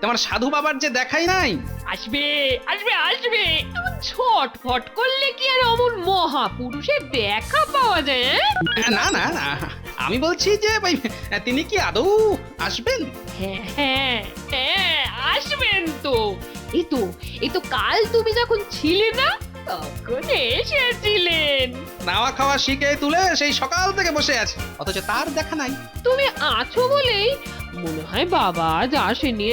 তোমার সাধু বাবার যে দেখাই নাই। আসবে আসবে আসবে, এমন ছটফট করলে কি আর অমন মহাপুরুষের দেখা পাওয়া যায়? না না না, আমি বলছি যে ভাই তিনি কি আদৌ আসবেন? হ্যাঁ হ্যাঁ হ্যাঁ, আসবেন তো। এই তো কাল তুমি যখন ছিলে না তখন এসেছিলেন। নাওয়া খাওয়া শিখে তুলে সেই সকাল থেকে বসে আছে, অথচ তার দেখা নাই। তুমি আছো বলেই মনে হয় বাবা আজ আসেনি।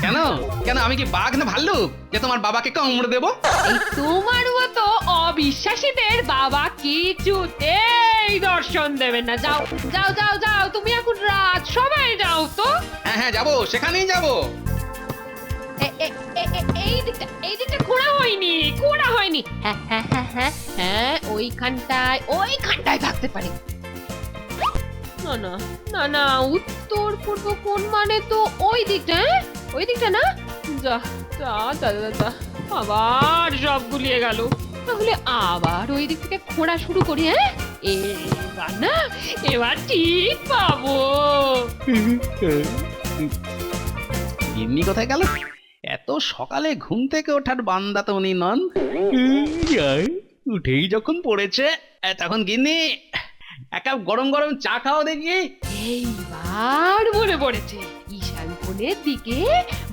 কেন কেন, আমি কি বাঘ না ভাল্লুক যে তোমার বাবাকে কামড়ে দেবো? এই তোমার মতো অবিশ্বাসীদের বাবা কিছুতেই দর্শন দেবেন না। যাও যাও যাও যাও, তুমি এখন রাত সবাই যাও তো। হ্যাঁ হ্যাঁ যাবো, সেখানেই যাবো। এই দিকটা ঘোরা হয়নি, ঘোরা হয়নি। হ্যাঁ হ্যাঁ হ্যাঁ হ্যাঁ হ্যাঁ, ওইখানটায় থাকতে পারে। না না না না, উত্তর পূর্ব কোণ মানে তো ওই দিকটা। হ্যাঁ ওই দিকটা না? যা যা যা যা যা, আবার সব গুলিয়ে গেল। তাহলে আবার ওই দিক থেকে খোঁড়া শুরু করি। হ্যাঁ এবার না, এবার ঠিক পাবো। গিন্নি কোথায় গেল? এত সকালে ঘুম থেকে ওঠার বান্দা তো উনি নন। উঠেই যখন পড়েছে তখন গিন্নি এক কাপ গরম গরম চা খাও দেখি। এইবার মনে পড়েছে, ঈশান কোণের দিকে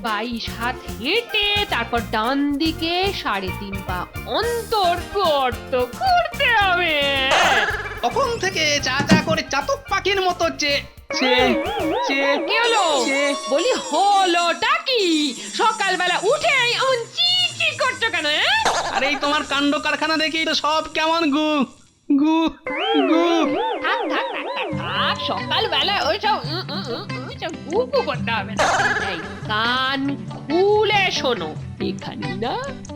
22 হাত হেঁটে তারপর ডান দিকে 3.5 পা অন্তর গর্ত করতে হবে। তখন থেকে চা চা করে চাতক পাখির মতো কি হলো? বলি হলোটা কি? সকালবেলা উঠেই এমন চিচি করছো কেন? আরে এই তোমার কাণ্ড কারখানা দেখেই তো সব কেমন গু গু গু। থাক থাক থাক থাক থাক, সকালবেলা ওইসব গুপু করতে হবে না। এই কান খুলে শোনো, এখানেই না,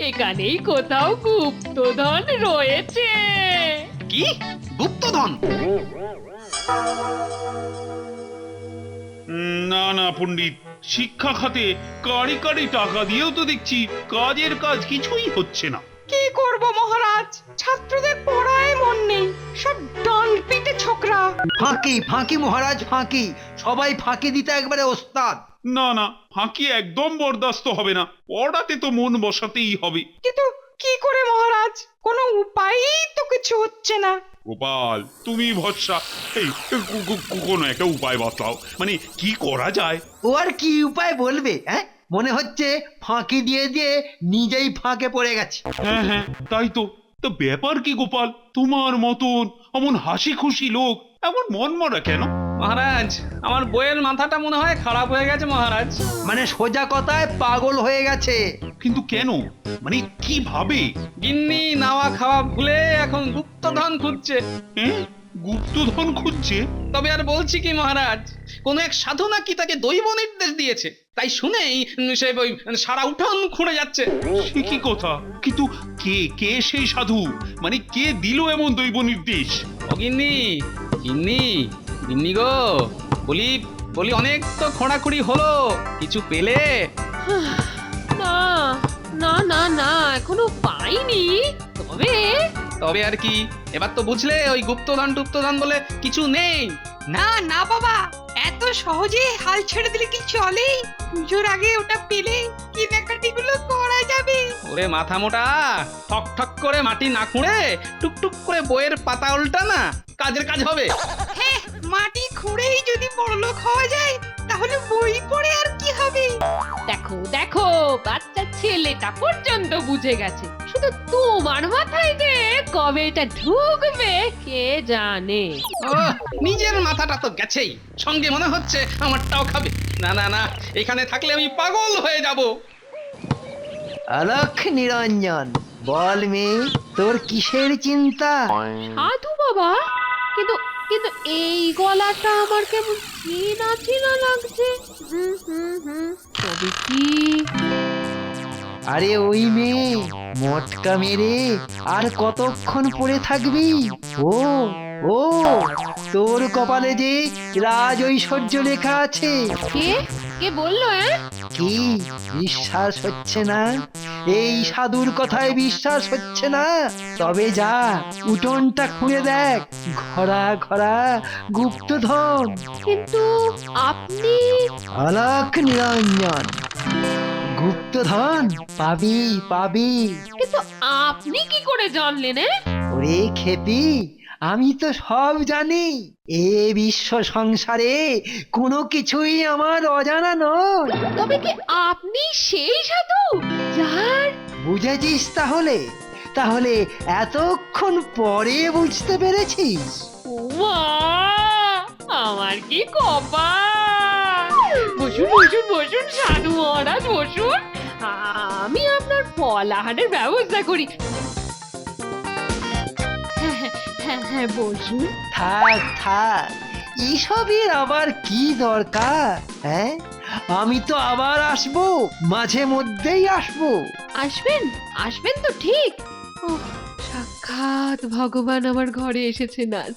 এখানেই কোথাও গুপ্তধন রয়েছে। কি গুপ্তধন? না না পণ্ডিত, শিক্ষা খাতে কারি কারি টাকা দিয়েও তো দেখছি কাজের কাজ কিছুই হচ্ছে না। কি করব মহারাজ, ছাত্রদের পড়ায় মন নেই, সব ডান পিটে ছোকরা। ফাঁকি ফাঁকি মহারাজ, ফাঁকি। সবাই ফাঁকি দিতে একবারে ওস্তাদ। না না, ফাঁকি একদম বরদাস্ত হবে না, পড়াতে তো মন বসাতেই হবে। কিন্তু কি করে মহারাজ, কোনো উপায়ই তো কিছু হচ্ছে না। গোপাল, তুমি ভরসা, এই কোনো একটা উপায় বাতলাও, মানে কি করা যায়? ও আর কি উপায় বলবে? হ্যাঁ, মনে হচ্ছে ফাঁকি দিয়ে দিয়ে নিজেই ফাঁকে পড়ে গেছে। হ্যাঁ হ্যাঁ তাই তো। তো ব্যাপার কি গোপাল, তোমার মতন অমন হাসি খুশি লোক এমন মন মরা কেন? মহারাজ, আমার বইয়ের মাথাটা মনে হয় খারাপ হয়ে গেছে মহারাজ। মানে সোজা কথায় পাগল হয়ে গেছে। কিন্তু কেন, মানে কিভাবে? গিন্নি নাওয়া খাওয়া ভুলে এখন গুপ্তধন খুঁজছে। হ্যাঁ, গুপ্তধন খুঁজছে? তবে আর বলছি কি মহারাজ, কোন এক সাধু নাকি তাকে দৈব নির্দেশ দিয়েছে, তাই শুনেই সে ওই সারা উঠোন খুঁড়ে যাচ্ছে। সে কি কথা? কিন্তু কে কে সেই সাধু, মানে কে দিল এমন দৈব নির্দেশ? ও গিন্নি, গিন্নি, গিন্নি গো, বলি বলি অনেক তো খোঁড়াখুড়ি হলো, কিছু পেলে? না না না না, এখনো পাইনি। তবে তবে আর কি, এবার তো বুঝলে ওই গুপ্তধন টুপ্তধন বলে কিছু নেই। না না বাবা, এত সহজে হাল ছেড়ে দিলে কি চলে? পুজোর আগে ওটা পেলে কেনাকাটি গুলো করা যাবে। ওরে মাথা মোটা, ঠক ঠক করে মাটি না খুঁড়ে টুকটুক করে বইয়ের পাতা উল্টা না, কাজের কাজ হবে। হ্যাঁ, মাটি খুঁড়েই যদি বড়লোক হওয়া যায় তাহলে বই পড়ে আর কি হবে? দেখো দেখো, বাচ্চা ছেলেটা পর্যন্ত বুঝে গেছে, শুধু তোমার মাথায় যে কবে এটা ঢুকবে কে জানে। ও, নিজের মাথাটা তো গেছেই, সঙ্গে মনে হচ্ছে আমারটাও খাবে। না না না, এখানে থাকলে আমি পাগল হয়ে যাব। অলখ নিরঞ্জন, বল মেয়ে, তোর কিসের চিন্তা? সাধু বাবা, কিন্তু কিন্তু এই গলাটা আমার কেমন চেনা চেনা লাগছে। তবে কি? আরে ওই মেয়ে, মটকা মেরে আর কতক্ষণ পড়ে থাকবি? ও ও, তোর কপালে যে রাজ ঐশ্বর্য লেখা আছে। কে কে বললো? কি বিশ্বাস হচ্ছে না? এই সাধুর কথায় বিশ্বাস হচ্ছে না? তবে যা, উঠোনটা খুঁড়ে দেখ, ঘরা ঘরা গুপ্তধন। কিন্তু আপনি অলখ নিরঞ্জন, গুপ্তধন পাবি পাবি। কিন্তু আপনি কি করে জানলেন? ওরে খেপি, আমি তো সব জানি। এ বিশ্ব সংসারে কোনো কিছুই আমার অজানা নয়। তবে কি আপনি সেই সাধু যার বুঝেছিস তাহলে? তাহলে এতক্ষণ পরে বুঝতে পেরেছিস? মা, আমার কি কপাল! বসুন বসুন বসুন সাধু মহারাজ বসুন, আমি আপনার ফলাহারের ব্যবস্থা করি। হ্যাঁ বসুন। থাক থাক, এসবের আবার কি দরকার? হ্যাঁ, আমি তো আবার আসবো, মাঝে মধ্যেই আসবো। আসবেন আসবেন তো ঠিক। ওহ, সাক্ষাৎ ভগবান আমার ঘরে এসেছেন আজ।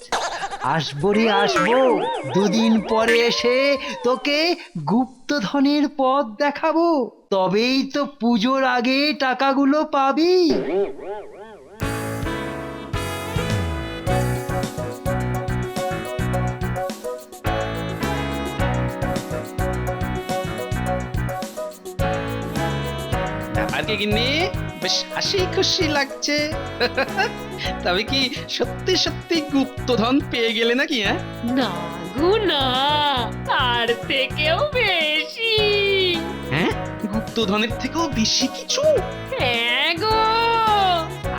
আসবো রে আসবো, দুদিন পরে এসে তোকে গুপ্তধনের পথ দেখাবো, তবেই তো পুজোর আগে টাকাগুলো পাবি। ব্যাপার কি গিন্নি, বেশ হাসি খুশি লাগছে। তবে কি সত্যি সত্যি গুপ্তধন পেয়ে গেলে নাকি? হ্যাঁ, না গো না, তার থেকেও বেশি। হ্যাঁ, গুপ্তধনের থেকেও বেশি কিছু? হ্যাঁ গো,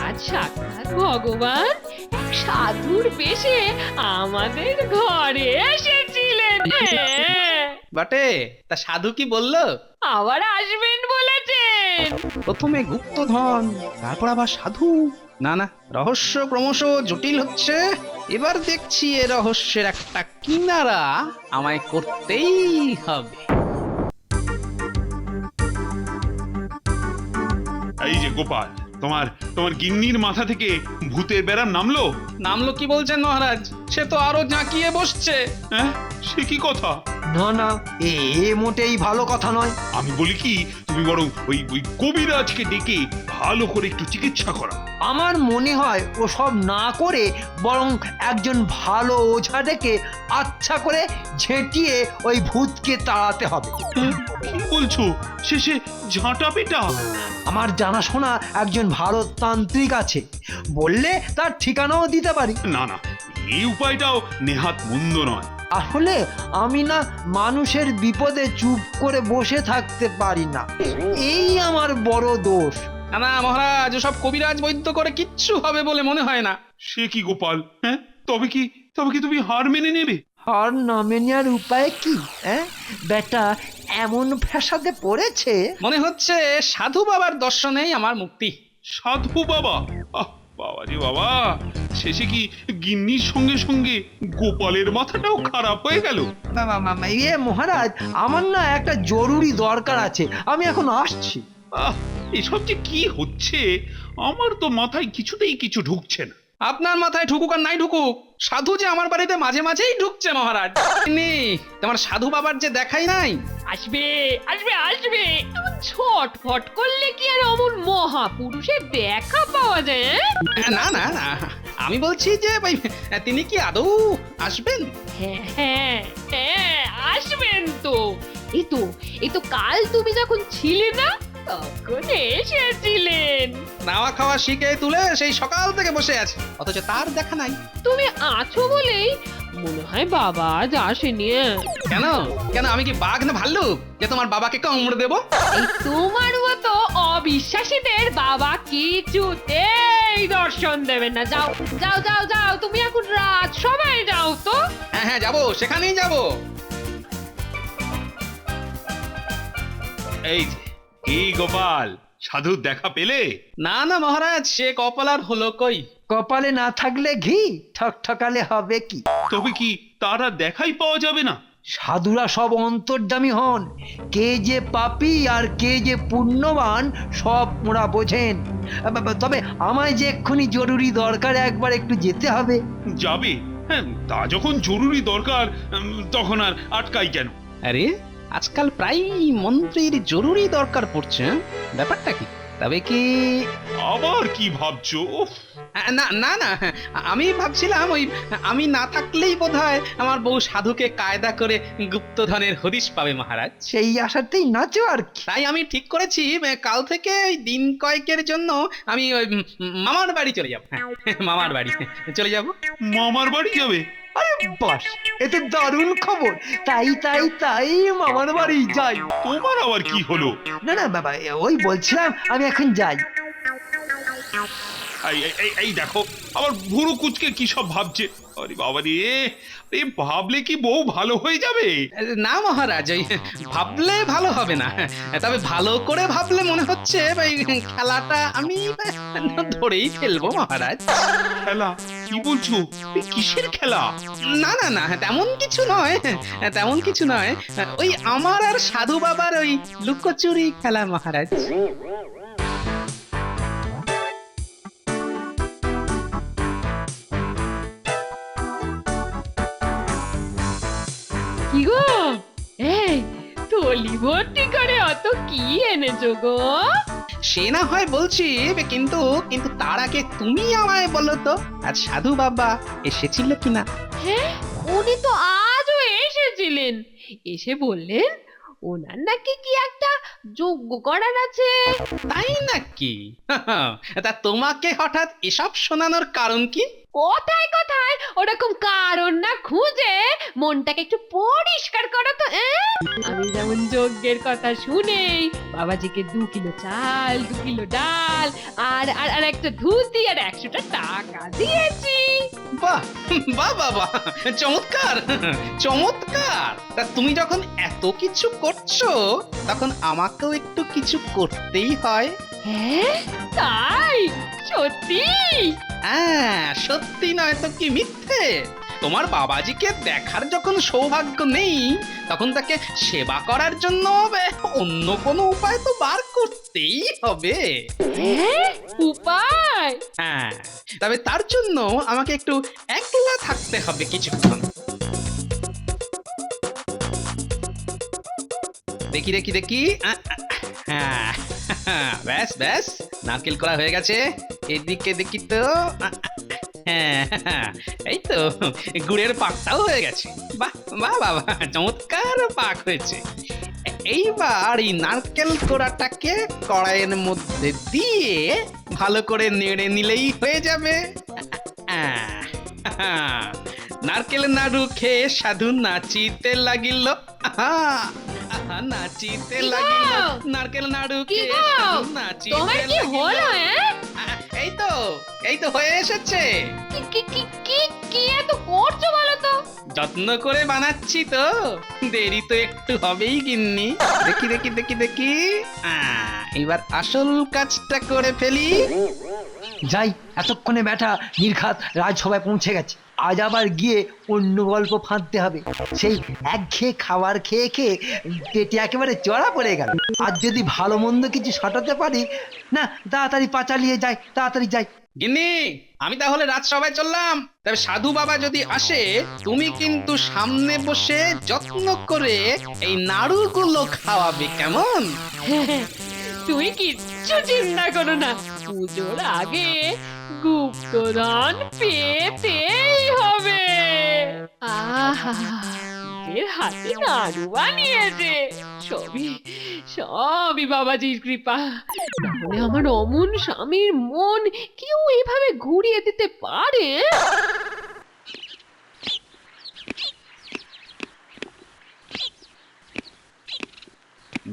আজ সাক্ষাৎ ভগবান এক সাধুর বেশে আমাদের ঘরে এসেছিলেন। হ্যাঁ, বটে, তা সাধু কি বললো? আবার আসবেন বলেছেন। প্রথমে গুপ্তধন, তারপর আবার সাধু। না না, রহস্য ক্রমশ জটিল হচ্ছে। এবার দেখছি এ রহস্যের একটা কিনারা আমায় করতেই হবে। এই যে গোপাল, তোমার তোমার গিন্নির মাথা থেকে ভূতের বেড়াম নামলো? নামলো কি বলছেন মহারাজ? সে তো আরো জাঁকিয়ে বসছে। হ্যাঁ, সে কি কথা? না না, এ মোটেই ভালো কথা নয়। আমি বলি কি, তুমি বরং ওই ওই কবিরাজকে ডেকে ভালো করে একটু চিকিৎসা করা। আমার মনে হয় ও সব না করে বরং একজন ভালো ওঝা ডেকে আচ্ছা করে ঝেঁটিয়ে ওই ভূতকে তাড়াতে হবে। হ্যাঁ, কি বলছো? শেষে ঝাঁটা পেটা? আমার জানাশোনা একজন ভারত তান্ত্রিক আছে, বললে তার ঠিকানাও দিতে পারি। না না, এই উপায়টাও নেহাত মন্দ নয়। আসলে আমি না মানুষের বিপদে চুপ করে বসে থাকতে পারি না, এই আমার বড় দোষ। না না মহারাজ, ওসব কবিরাজ বৈদ্য করে কিচ্ছু হবে বলে মনে হয় না। সে কি গোপাল? হ্যাঁ, তবে কি তুমি হার মেনে নেবে? হার না মেনার উপায় কি? হ্যাঁ, বেটা এমন ফ্যাসাদে পড়েছে। মনে হচ্ছে সাধু বাবার দর্শনেই আমার মুক্তি। সাধু বাবা? আহ, বাবা রে বাবা, শেষে কি গিন্নির সঙ্গে সঙ্গে গোপালের মাথাটাও খারাপ হয়ে গেল? ইয়ে মহারাজ, আমার না একটা জরুরি দরকার আছে, আমি এখন আসছি। আহ, এসব যে কি হচ্ছে, আমার তো মাথায় কিছুতেই কিছু ঢুকছে না। আপনার মাথায় ঢুকুক আর নাই ঢুকুক, সাধু যে আমার বাড়িতে মাঝে মাঝেই ঢুকছে মহারাজ। নি, তোমার সাধু বাবার যে দেখাই নাই। আসবে আসবে আসবে, এমন ছটফট করলে কি আর অমন মহাপুরুষের দেখা পাওয়া যায়? না না না, আমি বলছি যে ভাই, তিনি কি আদৌ আসবেন? হ্যাঁ হ্যাঁ হ্যাঁ, আসবেন তো। এই তো কাল তুমি যখন ছিলে না তখন এসেছিলেন। নাওয়া খাওয়া শিখে তুলে সেই সকাল থেকে বসে আছে, অথচ তার দেখা নাই। তুমি আছো বলেই মনে হয় বাবা আজ আসেনি। কেন কেন, আমি কি বাঘ না ভাল্লুক যে তোমার বাবাকে কামড়ে দেবো? এই তোমার মতো অবিশ্বাসীদের বাবা কিছুতেই দর্শন দেবেন না। যাও যাও যাও যাও, তুমি এখন রাত, সবাই যাও তো। হ্যাঁ হ্যাঁ, যাবো, সেখানেই যাবো। এই যে, এই গোপাল, সাধুর দেখা পেলে? না না মহারাজ, সে কপাল আর হলো কই। কপালে না থাকলে ঘি ঠকঠকালে হবে কি? তবে কি তার আর দেখাই পাওয়া যাবে না? সাধুরা সব অন্তর্যামী হন, কে যে পাপী আর কে যে পুণ্যবান সব ওরা বোঝেন। তবে আমায় যে এক্ষুনি জরুরি দরকার, একবার একটু যেতে হবে। যাবে? হ্যাঁ, তা যখন জরুরি দরকার, তখন আর আটকাই কেন? আরে আজকাল প্রায়ই মন্ত্রীর জরুরি দরকার পড়ছে। ব্যাপারটা কি? তবে কি আবার কি ভাবছো? উফ, না না না, আমি ভাবছিলাম ওই আমি না থাকলেই বোধহয় আমার বউ সাধুকে কায়দা করে গুপ্তধনের হদিশ পাবে মহারাজ। সেই আশাতেই নাচো আর কি। তাই আমি ঠিক করেছি কাল থেকে ওই দিন কয়েকের জন্য আমি ওই মামার বাড়ি চলে যাব। মামার বাড়ি চলে যাব। মামার বাড়ি যাবে? আরে বাস, এ তো দারুণ খবর। তাই তাই তাই মামার বাড়ি যাই। তোমার আবার কি হলো? না না বাবা, ওই বলছিলাম আমি এখন যাই। এই দেখো আবার ভুরু কুচকে কি সব ভাবছে। আরে বাবা রে, এই ভাবলে কি বউ ভালো হয়ে যাবে? না মহারাজ, ওই ভাবলে ভালো হবে না, তবে ভালো করে ভাবলে মনে হচ্ছে ওই খেলাটা আমি ধরেই ফেলবো মহারাজ। খেলা? কি বলছো? এই কিসের খেলা? না না না, তেমন কিছু নয়, তেমন কিছু নয়, ওই আমার আর সাধু বাবার ওই লুকোচুরি খেলা মহারাজ। কি গো, এই থলি ভর্তি করে অত কি এনেছো গো? সে না হয় বলছি, কিন্তু কিন্তু তার আগে তুমি আমায় বলো তো, আজ সাধু বাবা এসেছিল কিনা? হ্যাঁ, উনি তো আজও এসেছিলেন। এসে বললেন ওনার নাকি কি একটা যজ্ঞ করার আছে। তাই নাকি? তা তোমাকে হঠাৎ এসব শোনানোর কারণ কি? কোথায় কোথায় ওরকম কারণ না খুঁজে মনটাকে একটু পরিষ্কার করো তো। আমি যেমন যজ্ঞের কথা শুনেই বাবাজিকে 2 কিলো চাল, 2 কিলো ডাল আর আর আর একটা ধুতি আর 100টা টাকা দিয়েছি। বাহ বাহ বাহ বাহ, চমৎকার চমৎকার। তা তুমি যখন এত কিছু করছো তখন আমাকেও একটু কিছু করতেই হয়। হ্যাঁ তাই? সত্যি? হ্যাঁ, সত্যি নয় তো কি মিথ্যে? তোমার বাবাজিকে দেখার যখন সৌভাগ্য নেই তখন তাকে সেবা করার জন্য অন্য কোনো উপায় তো বার করতেই হবে। হ্যাঁ, উপায়? হ্যাঁ, তবে তার জন্য আমাকে একটু একলা থাকতে হবে কিছুক্ষণ। দেখি দেখি দেখি, হ্যাঁ ব্যাস ব্যাস, নারকেল করা হয়ে গেছে। এদিকে দেখি তো, হ্যাঁ এই তো গুড়ের পাকটাও হয়ে গেছে। বাহ বাহ বাবা, চমৎকার পাক হয়েছে। এইবার এই নারকেল কোড়াটাকে কড়াইয়ের মধ্যে দিয়ে ভালো করে নেড়ে নিলেই হয়ে যাবে। নারকেল নাড়ু খেয়ে সাধু নাচিতে লাগিল। নাচিতে লাগিল, নারকেল নাড়ু কি খেয়ে গো? সাধু নাচিতে তোমার কি লাগিল। হলো? এই তো হয়ে এসেছে। কি কি কি কি কি এত করছো বলো তো? যত্ন করে বানাচ্ছি তো, দেরি তো একটু হবেই গিন্নি। দেখি দেখি দেখি দেখি, এবার আসল কাজটা করে ফেলি। যাই, এতক্ষণে ব্যাটা নির্ঘাত রাজসভায় পৌঁছে গেছে। আজ আবার গিয়ে অন্য গল্প ফাঁদতে হবে। সেই একঘেয়ে খাবার খেয়ে খেয়ে পেটে একেবারে চড়া পড়ে গেল। আর যদি ভালো মন্দ কিছু সাঁটাতে পারি না, তাড়াতাড়ি পাচালিয়ে যাই, তাড়াতাড়ি যাই। গিন্নি, আমি তাহলে রাজসভায় চললাম। তবে সাধু বাবা যদি আসে, তুমি কিন্তু সামনে বসে যত্ন করে এই নাড়ুগুলো খাওয়াবে, কেমন? তুমি কিচ্ছু চিন্তা করো না, পুজোর আগে গুপ্তধন পেতেই হবে। আহা, নিজের হাতে নাড়ু বানিয়েছে, সবই বাবাজির কৃপা। তাহলে আমার অমন স্বামীর মন কেউ এভাবে ঘুরিয়ে দিতে পারে?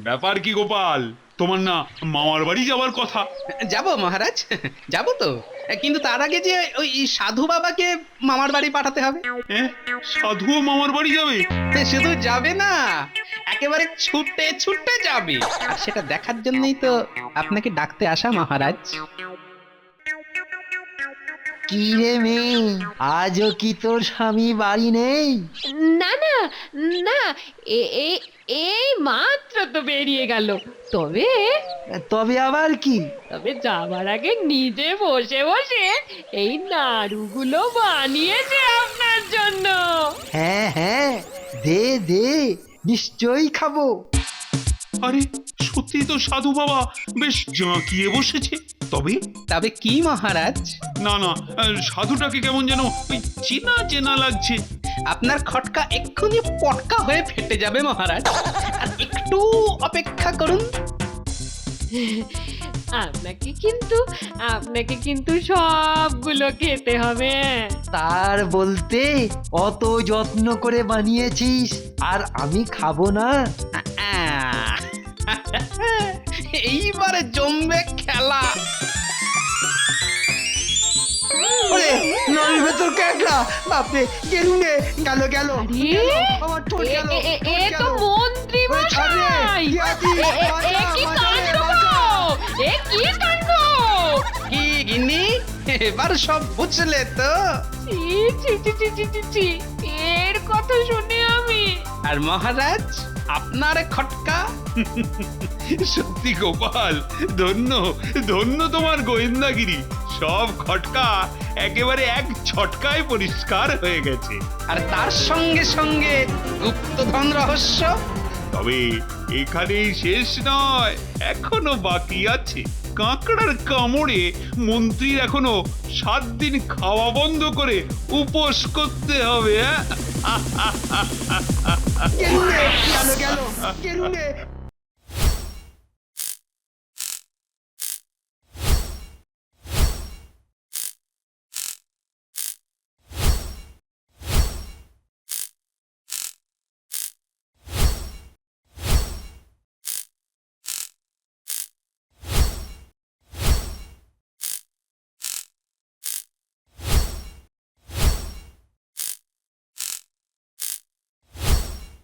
ব্যাপার কি গোপাল, তোমার না মামার বাড়ি যাওয়ার কথা? যাব মহারাজ, যাব তো, কিন্তু তার আগে যে ওই সাধু বাবাকে মামার বাড়ি পাঠাতে হবে। সাধুও মামার বাড়ি যাবে? শুধু যাবে না, একেবারে ছুটে ছুটে যাবে। আর সেটা দেখার জন্যই তো আপনাকে ডাকতে আসা মহারাজ। কি রে মেয়ে, আজও কি তোর স্বামী বাড়ি নেই? না না না, এই মাত্র তো বেরিয়ে গেল। তবে তবে আবার কি? তবে যাবার আগে নিজে বসে বসে এই নাড়ুগুলো বানিয়েছে আপনার জন্য। হ্যাঁ হ্যাঁ, দে দে, নিশ্চয়ই খাবো। আরে সত্যি তো সাধু বাবা বেশ জাঁকিয়ে বসেছে। তবে তবে কি মহারাজ? না না, সাধুটাকে কেমন যেন ওই চেনা চেনা লাগছে। আপনার খটকা এক্ষুনি পটকা হয়ে ফেটে যাবে মহারাজ, আর একটু অপেক্ষা করুন। আপনাকে কিন্তু সবগুলো খেতে হবে। তার বলতে অত যত্ন করে বানিয়েছিস আর আমি খাবো না? আহ, এইবারে জমবে খেলা। ওরে নলের ভেতর ক্যাকড়া, বাপরে গেলুনে গেল গেল আরে, আমার ঠোঁট গেল, এ তো মন্ত্রী ওরে ছাড় রে, মশাই। কি আছিস? এ কি বাঁচা, কাণ্ড বাঁচা। গো? এ কি কাণ্ড? কি গিন্নি, এবার সব বুঝলে তো? ছি, ছি, ছি, ছি, ছি, ছি, ছি। এর কথা শুনে আমি আর মহারাজ আপনার খটকা। সত্যি গোপাল, ধন্য ধন্য তোমার গোয়েন্দাগিরি। সব খটকা একেবারে এক ছটকায় পরিষ্কার হয়ে গেছে। আর তার সঙ্গে সঙ্গে গুপ্তধন রহস্য। তবে এখানেই শেষ নয়, এখনো বাকি আছে। কাঁকড়ার কামড়ে মন্ত্রীর এখনো 7 দিন খাওয়া বন্ধ করে উপোস করতে হবে। গেলুনে গেল গেল, গেলুনে